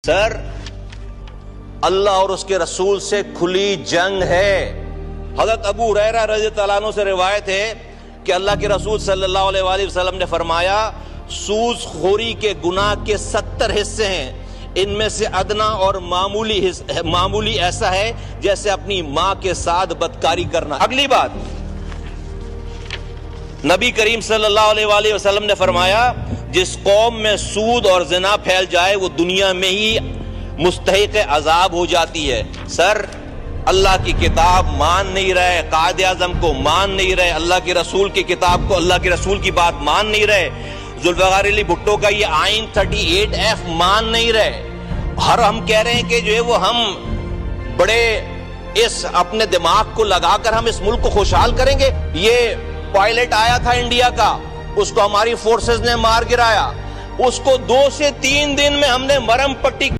سر، اللہ اور اس کے رسول سے کھلی جنگ ہے۔ حضرت ابو ہریرہ رضی اللہ عنہ سے روایت ہے کہ اللہ کے رسول صلی اللہ علیہ وآلہ وسلم نے فرمایا، سود خوری کے گناہ کے 70 حصے ہیں، ان میں سے ادنا اور معمولی ایسا ہے جیسے اپنی ماں کے ساتھ بدکاری کرنا۔ اگلی بات، نبی کریم صلی اللہ علیہ وآلہ وسلم نے فرمایا، جس قوم میں سود اور زنا پھیل جائے وہ دنیا میں ہی مستحق عذاب ہو جاتی ہے۔ سر، اللہ کی کتاب مان نہیں رہے، قائد اعظم کو مان نہیں رہے، اللہ کے رسول کی کتاب کو، اللہ کے رسول کی بات مان نہیں رہے، ذوالفقار علی بھٹو کا یہ آئین 38F مان نہیں رہے، ہم کہہ رہے ہیں کہ جو ہے وہ ہم بڑے اس اپنے دماغ کو لگا کر ہم اس ملک کو خوشحال کریں گے۔ یہ پائلٹ آیا تھا انڈیا کا، اس کو ہماری فورسز نے مار گرایا، اس کو 2 سے 3 دن میں ہم نے مرہم پٹی